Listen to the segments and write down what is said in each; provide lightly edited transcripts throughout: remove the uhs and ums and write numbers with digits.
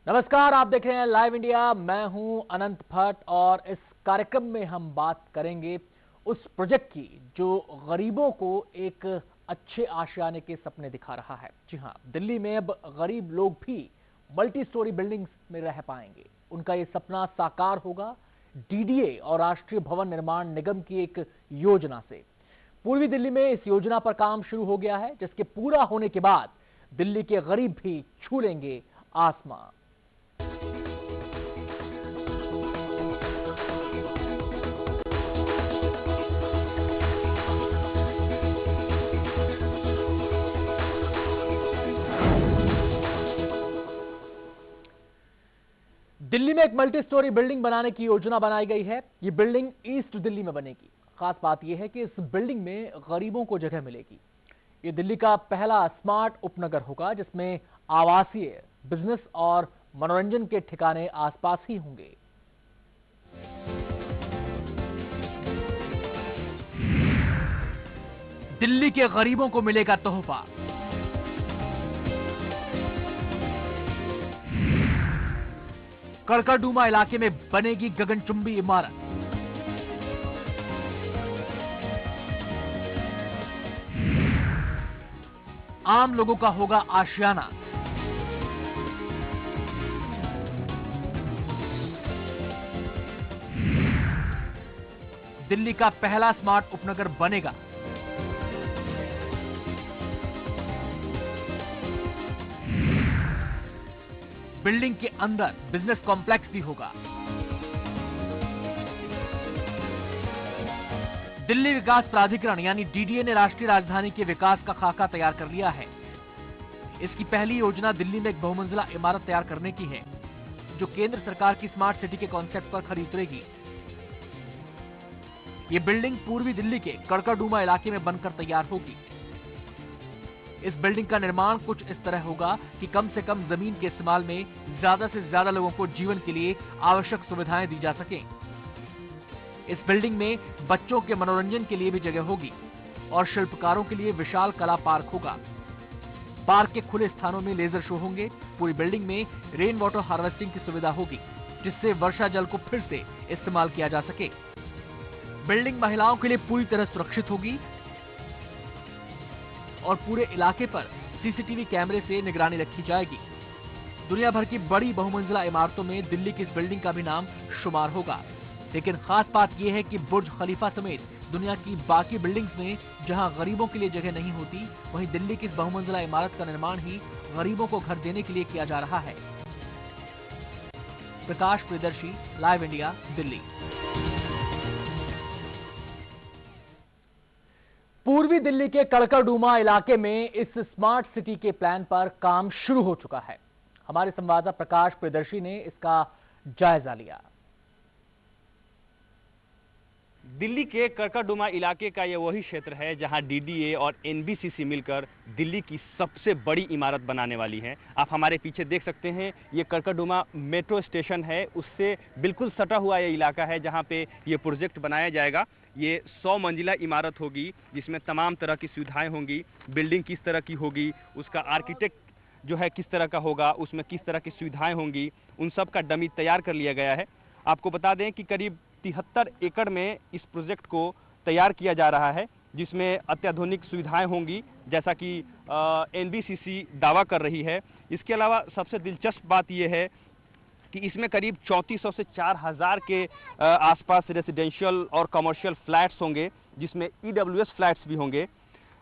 नमस्कार, आप देख रहे हैं लाइव इंडिया। मैं हूं अनंत भट्ट और इस कार्यक्रम में हम बात करेंगे उस प्रोजेक्ट की जो गरीबों को एक अच्छे आशियाने के सपने दिखा रहा है। जी हां, दिल्ली में अब गरीब लोग भी मल्टी स्टोरी बिल्डिंग्स में रह पाएंगे। उनका ये सपना साकार होगा डीडीए और राष्ट्रीय भवन निर्माण निगम की एक योजना से। पूर्वी दिल्ली में इस योजना पर काम शुरू हो गया है, जिसके पूरा होने के बाद दिल्ली के गरीब भी छू लेंगे आसमां। दिल्ली में एक मल्टी स्टोरी बिल्डिंग बनाने की योजना बनाई गई है। ये बिल्डिंग ईस्ट दिल्ली में बनेगी। खास बात यह है कि इस बिल्डिंग में गरीबों को जगह मिलेगी। ये दिल्ली का पहला स्मार्ट उपनगर होगा जिसमें आवासीय, बिजनेस और मनोरंजन के ठिकाने आसपास ही होंगे। दिल्ली के गरीबों को मिलेगा तोहफा। कड़कड़डूमा इलाके में बनेगी गगनचुंबी इमारत। आम लोगों का होगा आशियाना। दिल्ली का पहला स्मार्ट उपनगर बनेगा। बिल्डिंग के अंदर बिजनेस कॉम्प्लेक्स भी होगा। दिल्ली विकास प्राधिकरण यानी डीडीए ने राष्ट्रीय राजधानी के विकास का खाका तैयार कर लिया है। इसकी पहली योजना दिल्ली में एक बहुमंजिला इमारत तैयार करने की है, जो केंद्र सरकार की स्मार्ट सिटी के कॉन्सेप्ट पर खरी उतरेगी। ये बिल्डिंग पूर्वी दिल्ली के कड़कड़डूमा इलाके में बनकर तैयार होगी। इस बिल्डिंग का निर्माण कुछ इस तरह होगा कि कम से कम जमीन के इस्तेमाल में ज्यादा से ज्यादा लोगों को जीवन के लिए आवश्यक सुविधाएं दी जा सकें। इस बिल्डिंग में बच्चों के मनोरंजन के लिए भी जगह होगी और शिल्पकारों के लिए विशाल कला पार्क होगा। पार्क के खुले स्थानों में लेजर शो होंगे। पूरी बिल्डिंग में रेन वाटर हार्वेस्टिंग की सुविधा होगी, जिससे वर्षा जल को फिर से इस्तेमाल किया जा सके। बिल्डिंग महिलाओं के लिए पूरी तरह सुरक्षित होगी और पूरे इलाके पर सीसीटीवी कैमरे से निगरानी रखी जाएगी। दुनिया भर की बड़ी बहुमंजिला इमारतों में दिल्ली की इस बिल्डिंग का भी नाम शुमार होगा। लेकिन खास बात यह है कि बुर्ज खलीफा समेत दुनिया की बाकी बिल्डिंग्स में जहां गरीबों के लिए जगह नहीं होती, वहीं दिल्ली की इस बहुमंजिला इमारत का निर्माण ही गरीबों को घर देने के लिए किया जा रहा है। प्रकाश प्रियदर्शी, लाइव इंडिया, दिल्ली। पूर्वी दिल्ली के कड़कड़डूमा इलाके में इस स्मार्ट सिटी के प्लान पर काम शुरू हो चुका है। हमारे संवाददाता प्रकाश प्रियदर्शी ने इसका जायजा लिया। दिल्ली के कड़कड़डूमा इलाके का यह वही क्षेत्र है जहां डीडीए और एनबीसीसी मिलकर दिल्ली की सबसे बड़ी इमारत बनाने वाली है। आप हमारे पीछे देख सकते हैं, ये कड़कड़डूमा मेट्रो स्टेशन है, उससे बिल्कुल सटा हुआ ये इलाका है जहां पे ये प्रोजेक्ट बनाया जाएगा। ये 100 मंजिला इमारत होगी जिसमें तमाम तरह की सुविधाएं होंगी। बिल्डिंग किस तरह की होगी, उसका आर्किटेक्ट जो है किस तरह का होगा, उसमें किस तरह की सुविधाएं होंगी, उन सब का डमी तैयार कर लिया गया है। आपको बता दें कि करीब 73 एकड़ में इस प्रोजेक्ट को तैयार किया जा रहा है, जिसमें अत्याधुनिक सुविधाएं होंगी, जैसा कि एनबीसीसी दावा कर रही है। इसके अलावा सबसे दिलचस्प बात यह है कि इसमें करीब 3400 से 4000 के आसपास रेजिडेंशियल और कमर्शियल फ्लैट्स होंगे, जिसमें ईडब्ल्यूएस फ्लैट्स भी होंगे।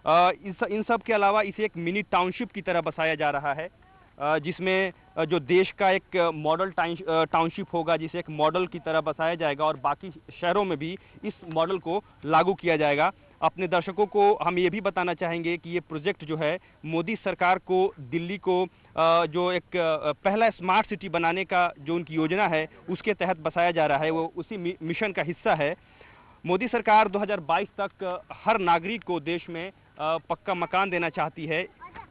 इन सब के अलावा इसे एक मिनी टाउनशिप की तरह बसाया जा रहा है, जिसमें जो देश का एक मॉडल टाउनशिप होगा, जिसे एक मॉडल की तरह बसाया जाएगा और बाकी शहरों में भी इस मॉडल को लागू किया जाएगा। अपने दर्शकों को हम ये भी बताना चाहेंगे कि ये प्रोजेक्ट जो है मोदी सरकार को दिल्ली को जो एक पहला स्मार्ट सिटी बनाने का जो उनकी योजना है उसके तहत बसाया जा रहा है, वो उसी मिशन का हिस्सा है। मोदी सरकार 2022 तक हर नागरिक को देश में पक्का मकान देना चाहती है।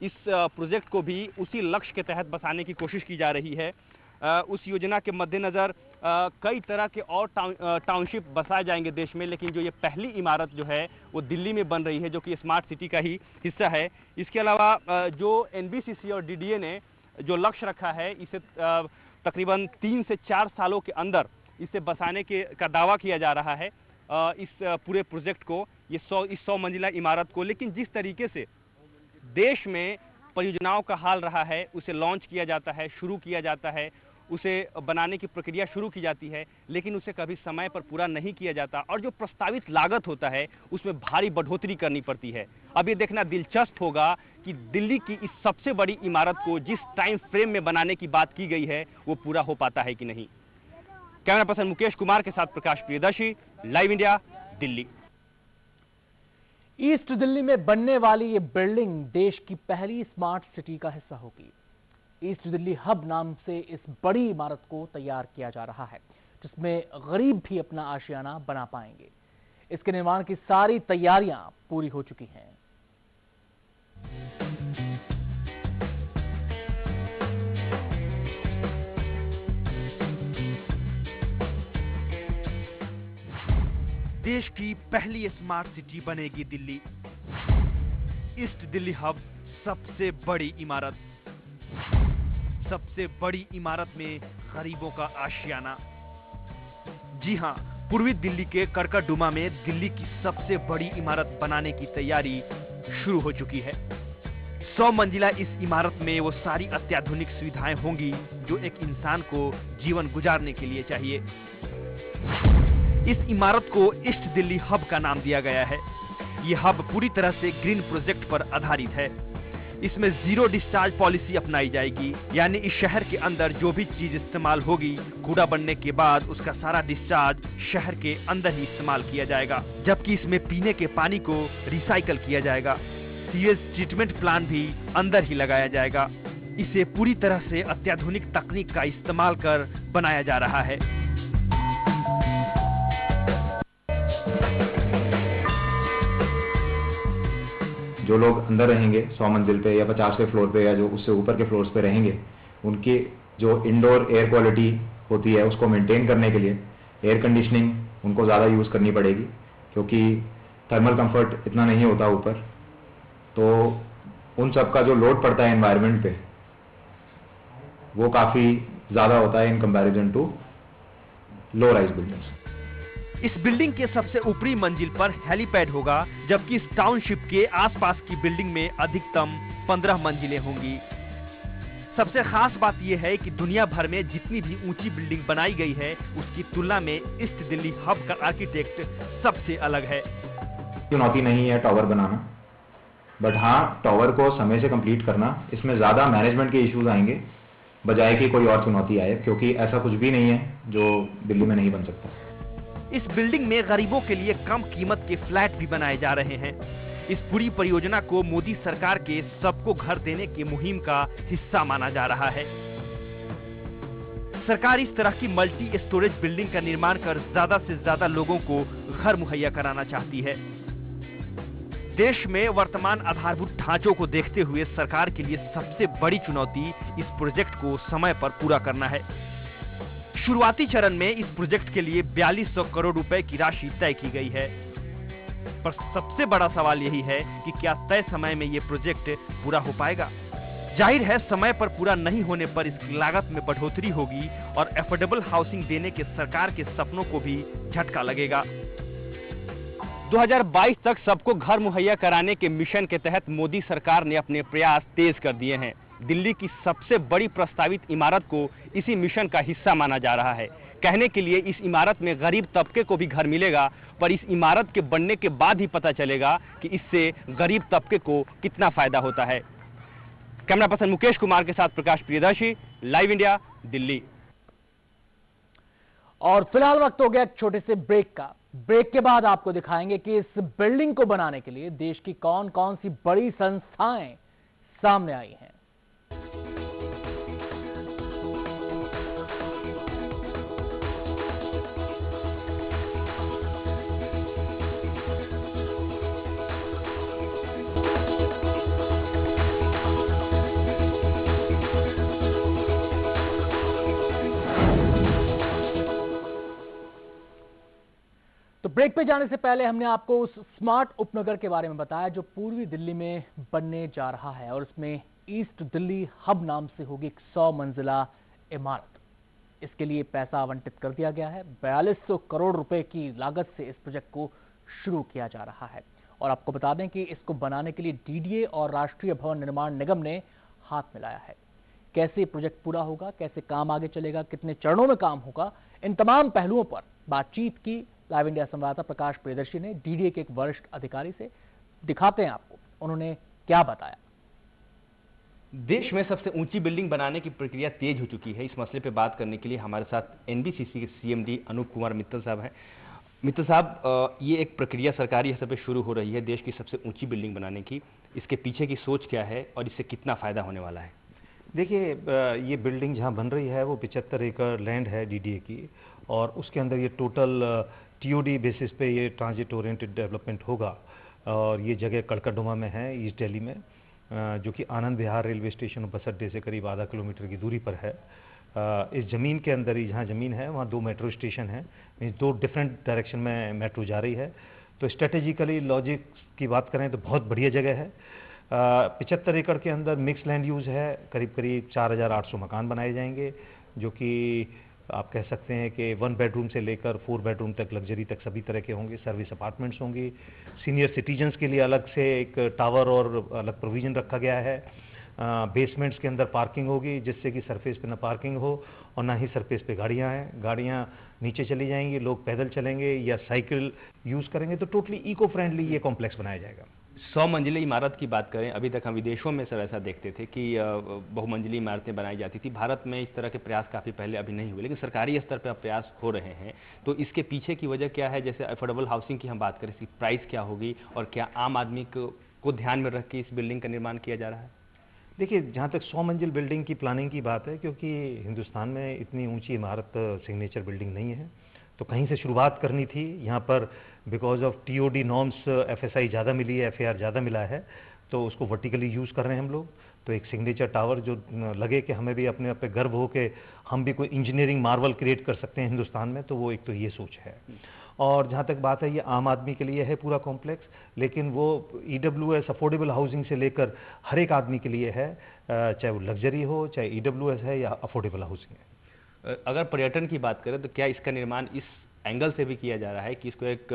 इस प्रोजेक्ट को भी उसी लक्ष्य के तहत बसाने की कोशिश की जा रही है। उस योजना के मद्देनज़र कई तरह के और टाउनशिप बसाए जाएंगे देश में, लेकिन जो ये पहली इमारत जो है वो दिल्ली में बन रही है, जो कि स्मार्ट सिटी का ही हिस्सा है। इसके अलावा जो एनबीसीसी और डीडीए ने जो लक्ष्य रखा है, इसे तकरीबन 3 से 4 सालों के अंदर इसे बसाने का दावा किया जा रहा है, इस पूरे प्रोजेक्ट को, इस 100 मंजिला इमारत को। लेकिन जिस तरीके से देश में परियोजनाओं का हाल रहा है, उसे लॉन्च किया जाता है, शुरू किया जाता है, उसे बनाने की प्रक्रिया शुरू की जाती है, लेकिन उसे कभी समय पर पूरा नहीं किया जाता और जो प्रस्तावित लागत होता है उसमें भारी बढ़ोतरी करनी पड़ती है। अब ये देखना दिलचस्प होगा कि दिल्ली की इस सबसे बड़ी इमारत को जिस टाइम फ्रेम में बनाने की बात की गई है वो पूरा हो पाता है कि नहीं। कैमरा पर्सन मुकेश कुमार के साथ Prakash Priyadarshi, live India, Delhi. East Delhi में बनने वाली ये बिल्डिंग देश की पहली स्मार्ट सिटी का हिस्सा होगी। ईस्ट दिल्ली हब नाम से इस बड़ी इमारत को तैयार किया जा रहा है, जिसमें गरीब भी अपना आशियाना बना पाएंगे। इसके निर्माण की सारी तैयारियां पूरी हो चुकी हैं। देश की पहली स्मार्ट सिटी बनेगी दिल्ली। ईस्ट दिल्ली हब सबसे बड़ी इमारत, सबसे बड़ी इमारत में गरीबों का आशियाना। जी हां, पूर्वी दिल्ली के करकटडुमा में दिल्ली की सबसे बड़ी इमारत बनाने की तैयारी शुरू हो चुकी है। 100 मंजिला इस इमारत में वो सारी अत्याधुनिक सुविधाएं होंगी जो एक इंसान को जीवन गुजारने के लिए चाहिए। इस इमारत को ईस्ट दिल्ली हब का नाम दिया गया है। ये हब पूरी तरह से ग्रीन प्रोजेक्ट पर आधारित है। इसमें जीरो डिस्चार्ज पॉलिसी अपनाई जाएगी, यानी इस शहर के अंदर जो भी चीज इस्तेमाल होगी, कूड़ा बनने के बाद उसका सारा डिस्चार्ज शहर के अंदर ही इस्तेमाल किया जाएगा, जबकि इसमें पीने के पानी को रिसाइकल किया जाएगा। सीवेज ट्रीटमेंट प्लांट भी अंदर ही लगाया जाएगा। इसे पूरी तरह से अत्याधुनिक तकनीक का इस्तेमाल कर बनाया जा रहा है। जो लोग अंदर रहेंगे 100 मंजिल पे या 50वें फ्लोर पे या जो उससे ऊपर के फ्लोर्स पे रहेंगे, उनकी जो इंडोर एयर क्वालिटी होती है उसको मेंटेन करने के लिए एयर कंडीशनिंग उनको ज़्यादा यूज़ करनी पड़ेगी, क्योंकि थर्मल कंफर्ट इतना नहीं होता ऊपर। तो उन सब का जो लोड पड़ता है एनवायरनमेंट पे वो काफ़ी ज़्यादा होता है in comparison to low rise buildings. इस बिल्डिंग के सबसे ऊपरी मंजिल पर हेलीपैड होगा, जबकि इस टाउनशिप के आसपास की बिल्डिंग में अधिकतम 15 मंजिलें होंगी। सबसे खास बात यह है कि दुनिया भर में जितनी भी ऊंची बिल्डिंग बनाई गई है उसकी तुलना में ईस्ट दिल्ली हब का आर्किटेक्ट सबसे अलग है। चुनौती नहीं है टावर बनाना, बट हाँ टावर को समय से कंप्लीट करना, इसमें ज़्यादा मैनेजमेंट के इश्यूज आएंगे बजाय कि कोई और चुनौती आए, क्योंकि ऐसा कुछ भी नहीं है जो दिल्ली में नहीं बन सकता। इस बिल्डिंग में गरीबों के लिए कम कीमत के फ्लैट भी बनाए जा रहे हैं। इस पूरी परियोजना को मोदी सरकार के सबको घर देने की मुहिम का हिस्सा माना जा रहा है। सरकार इस तरह की मल्टी स्टोरेज बिल्डिंग का निर्माण कर ज्यादा से ज्यादा लोगों को घर मुहैया कराना चाहती है। देश में वर्तमान आधारभूत ढांचों को देखते हुए सरकार के लिए सबसे बड़ी चुनौती इस प्रोजेक्ट को समय पर पूरा करना है। शुरुआती चरण में इस प्रोजेक्ट के लिए 4200 करोड़ रुपए की राशि तय की गई है, पर सबसे बड़ा सवाल यही है कि क्या तय समय में यह प्रोजेक्ट पूरा हो पाएगा। जाहिर है समय पर पूरा नहीं होने पर इसकी लागत में बढ़ोतरी होगी और अफोर्डेबल हाउसिंग देने के सरकार के सपनों को भी झटका लगेगा। 2022 तक सबको घर मुहैया कराने के मिशन के तहत मोदी सरकार ने अपने प्रयास तेज कर दिए हैं। दिल्ली की सबसे बड़ी प्रस्तावित इमारत को इसी मिशन का हिस्सा माना जा रहा है। कहने के लिए इस इमारत में गरीब तबके को भी घर मिलेगा, पर इस इमारत के बनने के बाद ही पता चलेगा कि इससे गरीब तबके को कितना फायदा होता है। कैमरा पर्सन मुकेश कुमार के साथ प्रकाश प्रियदर्शी, लाइव इंडिया, दिल्ली। और फिलहाल वक्त हो गया एक छोटे से ब्रेक का। ब्रेक के बाद आपको दिखाएंगे कि इस बिल्डिंग को बनाने के लिए देश की कौन कौन सी बड़ी संस्थाएं सामने आई हैं। तो ब्रेक पे जाने से पहले हमने आपको उस स्मार्ट उपनगर के बारे में बताया जो पूर्वी दिल्ली में बनने जा रहा है और उसमें ईस्ट दिल्ली हब नाम से होगी एक 100 मंजिला इमारत। इसके लिए पैसा आवंटित कर दिया गया है। 4200 करोड़ रुपए की लागत से इस प्रोजेक्ट को शुरू किया जा रहा है। और आपको बता दें कि इसको बनाने के लिए डीडीए और राष्ट्रीय भवन निर्माण निगम ने हाथ मिलाया है। कैसे प्रोजेक्ट पूरा होगा, कैसे काम आगे चलेगा, कितने चरणों में काम होगा, इन तमाम पहलुओं पर बातचीत की लाइव इंडिया संवाददाता प्रकाश प्रियदर्शी ने डीडीए के एक वरिष्ठ अधिकारी से। दिखाते हैं आपको उन्होंने क्या बताया। देश में सबसे ऊंची बिल्डिंग बनाने की प्रक्रिया तेज हो चुकी है। इस मसले पे बात करने के लिए हमारे साथ एनबीसीसी के सीएमडी अनूप कुमार मित्तल साहब हैं। मित्तल साहब, ये एक प्रक्रिया सरकारी स्तर पे शुरू हो रही है देश की सबसे ऊंची बिल्डिंग बनाने की। इसके पीछे की सोच क्या है और इससे कितना फायदा होने वाला है? देखिए, ये बिल्डिंग जहाँ बन रही है वो 75 एकड़ लैंड है डीडीए की, और उसके अंदर ये टोटल टीओडी बेसिस पे ये ट्रांजिट ओरिएंटेड डेवलपमेंट होगा। और ये जगह कड़कड़डुमा में है, ईस्ट दिल्ली में, जो कि आनंद विहार रेलवे स्टेशन और बस अड्डे से करीब आधा किलोमीटर की दूरी पर है। इस ज़मीन के अंदर ही जहाँ ज़मीन है वहाँ 2 मेट्रो स्टेशन हैं। मीन्स 2 डिफरेंट डायरेक्शन में मेट्रो जा रही है। तो स्ट्रेटेजिकली लॉजिक की बात करें तो बहुत बढ़िया जगह है। 75 एकड़ के अंदर मिक्स लैंड यूज़ है। करीब करीब 4800 मकान बनाए जाएंगे, जो कि आप कह सकते हैं कि 1 बेडरूम से लेकर 4 बेडरूम तक, लग्जरी तक सभी तरह के होंगे। सर्विस अपार्टमेंट्स होंगी। सीनियर सिटीजन्स के लिए अलग से एक टावर और अलग प्रोविज़न रखा गया है। बेसमेंट्स के अंदर पार्किंग होगी, जिससे कि सरफेस पे ना पार्किंग हो और ना ही सरफेस पे गाड़ियाँ हैं। गाड़ियाँ नीचे चली जाएंगी, लोग पैदल चलेंगे या साइकिल यूज़ करेंगे। तो टोटली इको फ्रेंडली ये कॉम्प्लेक्स बनाया जाएगा। 100 मंजिली इमारत की बात करें, अभी तक हम विदेशों में सर ऐसा देखते थे कि बहुमंजिली इमारतें बनाई जाती थी। भारत में इस तरह के प्रयास काफ़ी पहले अभी नहीं हुए, लेकिन सरकारी स्तर पर अब प्रयास हो रहे हैं। तो इसके पीछे की वजह क्या है? जैसे अफोर्डेबल हाउसिंग की हम बात करें, इसकी प्राइस क्या होगी और क्या आम आदमी को ध्यान में रख के इस बिल्डिंग का निर्माण किया जा रहा है? देखिए, जहाँ तक 100 मंजिल बिल्डिंग की प्लानिंग की बात है, क्योंकि हिंदुस्तान में इतनी ऊंची इमारत सिग्नेचर बिल्डिंग नहीं है, तो कहीं से शुरुआत करनी थी। यहाँ पर because of TOD norms FSI ज़्यादा मिली है, एफएआर ज़्यादा मिला है, तो उसको वर्टिकली यूज़ कर रहे हैं हम लोग। तो एक सिग्नेचर टावर जो लगे कि हमें भी अपने पे गर्व हो कि हम भी कोई इंजीनियरिंग मार्वल क्रिएट कर सकते हैं हिंदुस्तान में, तो वो एक तो ये सोच है। और जहाँ तक बात है, ये आम आदमी के लिए है पूरा कॉम्प्लेक्स, लेकिन वो ईडब्ल्यूएस अफोर्डेबल हाउसिंग से लेकर हर एक आदमी के लिए है, चाहे वो लग्जरी हो, चाहे ईडब्ल्यूएस है या अफोर्डेबल हाउसिंग है। अगर पर्यटन की बात करें तो क्या इसका निर्माण इस एंगल से भी किया जा रहा है कि इसको एक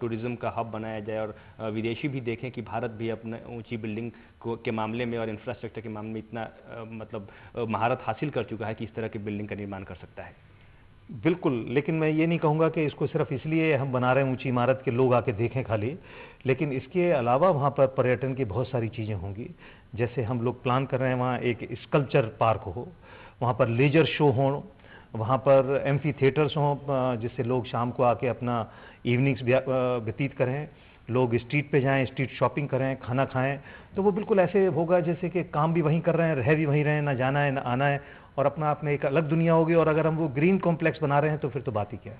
टूरिज्म का हब बनाया जाए और विदेशी भी देखें कि भारत भी अपने ऊंची बिल्डिंग के मामले में और इंफ्रास्ट्रक्चर के मामले में इतना मतलब महारत हासिल कर चुका है कि इस तरह की बिल्डिंग का निर्माण कर सकता है? बिल्कुल, लेकिन मैं ये नहीं कहूँगा कि इसको सिर्फ इसलिए हम बना रहे हैं ऊंची इमारत के लोग आके देखें खाली, लेकिन इसके अलावा वहाँ पर पर्यटन की बहुत सारी चीज़ें होंगी। जैसे हम लोग प्लान कर रहे हैं वहाँ एक स्कल्पचर पार्क हो, वहाँ पर लेजर शो हो, वहाँ पर एम्फी थिएटर्स हों, जिससे लोग शाम को आके अपना इवनिंग्स व्यतीत करें। लोग स्ट्रीट पे जाएं, स्ट्रीट शॉपिंग करें, खाना खाएं। तो वो बिल्कुल ऐसे होगा जैसे कि काम भी वहीं कर रहे हैं, रह भी वहीं रहे हैं, ना जाना है ना आना है, और अपना आप में एक अलग दुनिया होगी। और अगर हम वो ग्रीन कॉम्प्लेक्स बना रहे हैं तो फिर तो बात ही क्या है।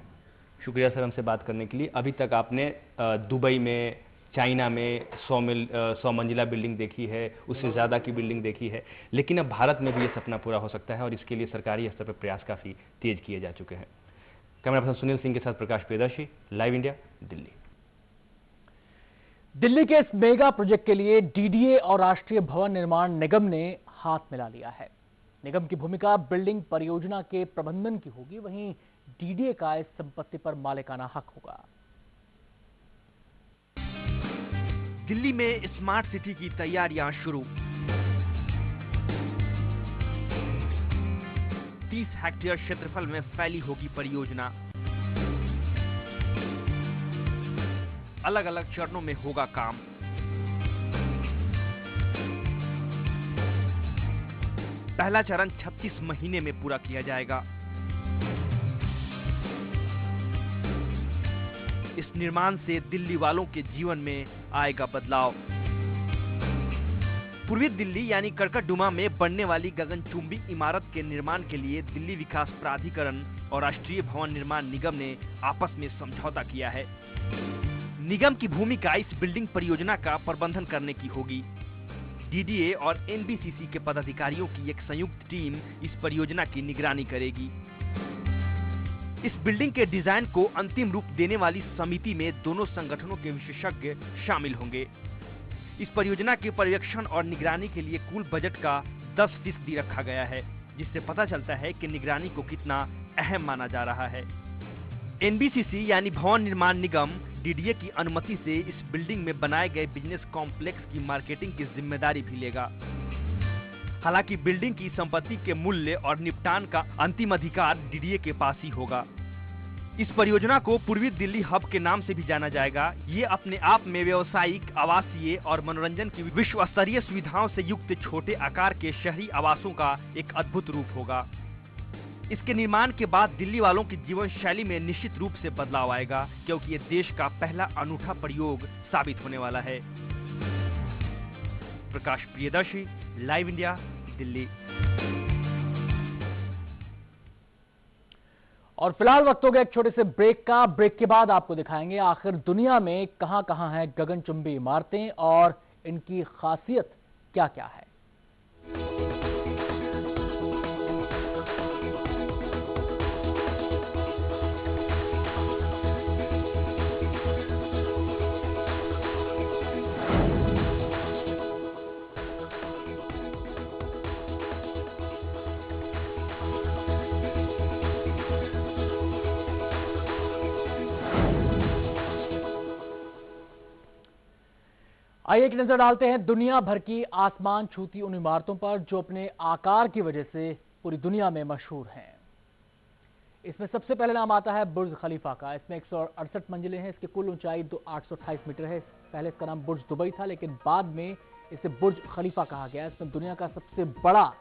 शुक्रिया सर हमसे बात करने के लिए। अभी तक आपने दुबई में, चाइना में 100 मंजिला बिल्डिंग देखी है, उससे ज़्यादा की बिल्डिंग देखी है, लेकिन अब भारत में भी ये सपना पूरा हो सकता है और इसके लिए सरकारी स्तर पर प्रयास काफ़ी तेज किए जा चुके हैं। कैमरा पर्सन सुनील सिंह के साथ प्रकाश प्रियदर्शी, लाइव इंडिया, दिल्ली। दिल्ली के इस मेगा प्रोजेक्ट के लिए डीडीए और राष्ट्रीय भवन निर्माण निगम ने हाथ मिला लिया है। निगम की भूमिका बिल्डिंग परियोजना के प्रबंधन की होगी, वहीं डीडीए का इस संपत्ति पर मालिकाना हक होगा। दिल्ली में स्मार्ट सिटी की तैयारियां शुरू। 30 हेक्टेयर क्षेत्रफल में फैली होगी परियोजना। अलग अलग चरणों में होगा काम। पहला चरण 36 महीने में पूरा किया जाएगा। इस निर्माण से दिल्ली वालों के जीवन में आएगा बदलाव। पूर्वी दिल्ली यानी कड़कड़डुमा में बनने वाली गगनचुंबी इमारत के निर्माण के लिए दिल्ली विकास प्राधिकरण और राष्ट्रीय भवन निर्माण निगम ने आपस में समझौता किया है। निगम की भूमिका इस बिल्डिंग परियोजना का प्रबंधन करने की होगी। डीडीए और एनबीसीसी के पदाधिकारियों की एक संयुक्त टीम इस परियोजना की निगरानी करेगी। इस बिल्डिंग के डिजाइन को अंतिम रूप देने वाली समिति में दोनों संगठनों के विशेषज्ञ शामिल होंगे। इस परियोजना के पर्यवेक्षण और निगरानी के लिए कुल बजट का 10% रखा गया है, जिससे पता चलता है कि निगरानी को कितना अहम माना जा रहा है। एनबीसीसी यानी भवन निर्माण निगम डीडीए की अनुमति से इस बिल्डिंग में बनाए गए बिजनेस कॉम्प्लेक्स की मार्केटिंग की जिम्मेदारी भी लेगा। हालांकि बिल्डिंग की संपत्ति के मूल्य और निपटान का अंतिम अधिकार डीडीए के पास ही होगा। इस परियोजना को पूर्वी दिल्ली हब के नाम से भी जाना जाएगा। ये अपने आप में व्यावसायिक, आवासीय और मनोरंजन की विश्व स्तरीय सुविधाओं से युक्त छोटे आकार के शहरी आवासों का एक अद्भुत रूप होगा। इसके निर्माण के बाद दिल्ली वालों की जीवन शैली में निश्चित रूप से बदलाव आएगा, क्योंकि ये देश का पहला अनूठा प्रयोग साबित होने वाला है। प्रकाश प्रियदर्शी, लाइव इंडिया, दिल्ली। और फिलहाल वक्त हो गया एक छोटे से ब्रेक का। ब्रेक के बाद आपको दिखाएंगे आखिर दुनिया में कहां-कहां हैं गगनचुंबी इमारतें और इनकी खासियत क्या-क्या है। आइए एक नजर डालते हैं दुनिया भर की आसमान छूती उन इमारतों पर जो अपने आकार की वजह से पूरी दुनिया में मशहूर हैं। इसमें सबसे पहले नाम आता है बुर्ज खलीफा का। इसमें 168 मंजिलें हैं। इसकी कुल ऊंचाई 828 मीटर है। पहले इसका नाम बुर्ज दुबई था, लेकिन बाद में इसे बुर्ज खलीफा कहा गया। इसमें दुनिया का सबसे बड़ा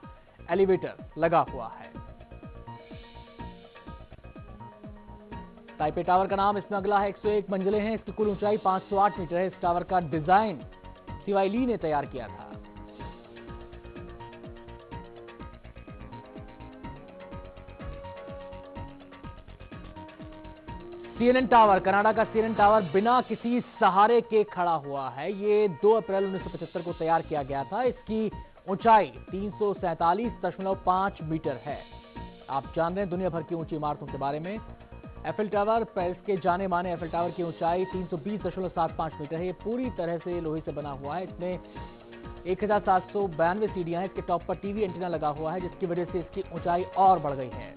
एलिवेटर लगा हुआ है। ताइपे टावर का नाम इसमें अगला है। 101 मंजिलें हैं। इसकी कुल ऊंचाई 508 मीटर है। इस टावर का डिजाइन सीवाई ली ने तैयार किया था। सीएनएन टावर, कनाडा का सीएनएन टावर बिना किसी सहारे के खड़ा हुआ है। ये 2 अप्रैल 1975 को तैयार किया गया था। इसकी ऊंचाई 347.5 मीटर है। आप जान रहे हैं दुनिया भर की ऊंची इमारतों के बारे में। एफिल टावर, पेरिस के जाने माने एफिल टावर की ऊंचाई 320.75 मीटर है। ये पूरी तरह से लोहे से बना हुआ है। इसमें 1792 सीढ़ियां हैं। इसके टॉप पर टीवी एंटीना लगा हुआ है, जिसकी वजह से इसकी ऊंचाई और बढ़ गई है।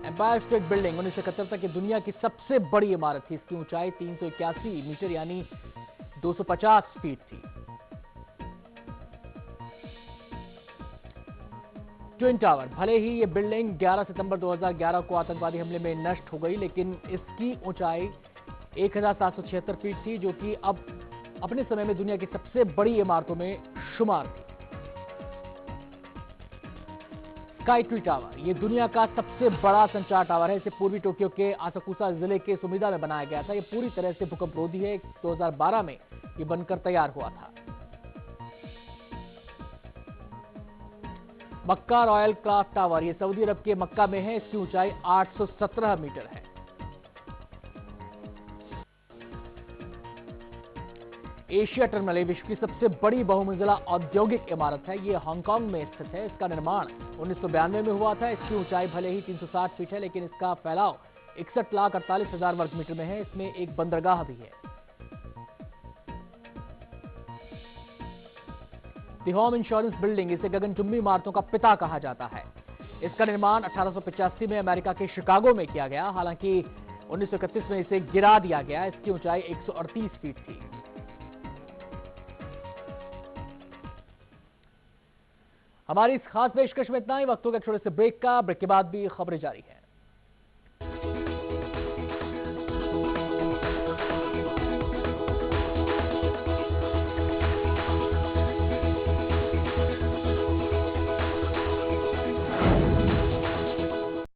एम्पायर स्टेट बिल्डिंग 1971 तक की दुनिया की सबसे बड़ी इमारत थी। इसकी ऊंचाई 381 मीटर यानी 250 फीट थी। ट्विन टावर, भले ही ये बिल्डिंग 11 सितंबर 2011 को आतंकवादी हमले में नष्ट हो गई, लेकिन इसकी ऊंचाई 1776 फीट थी, जो कि अब अपने समय में दुनिया की सबसे बड़ी इमारतों में शुमार थी। स्काई ट्री टावर, ये दुनिया का सबसे बड़ा संचार टावर है। इसे पूर्वी टोक्यो के आसाकुसा जिले के सुमिदा में बनाया गया था। ये पूरी तरह से भूकंप रोधी है। 2012 में ये बनकर तैयार हुआ था। मक्का रॉयल क्राफ्ट टावर, ये सऊदी अरब के मक्का में है। इसकी ऊंचाई 817 मीटर है। एशिया टर्मिनल, विश्व की सबसे बड़ी बहुमंजिला औद्योगिक इमारत है। ये हांगकांग में स्थित है। इसका निर्माण 1992 में हुआ था। इसकी ऊंचाई भले ही 360 फीट है, लेकिन इसका फैलाव 61,48,000 वर्ग मीटर में है। इसमें एक बंदरगाह भी है। दी होम इंश्योरेंस बिल्डिंग, इसे गगनचुंबी इमारतों का पिता कहा जाता है। इसका निर्माण 1885 में अमेरिका के शिकागो में किया गया। हालांकि 1931 में इसे गिरा दिया गया। इसकी ऊंचाई 138 फीट थी। हमारी इस खास पेशकश में इतना ही। वक्त हो गया छोटे से ब्रेक का। ब्रेक के बाद भी खबरें जारी हैं।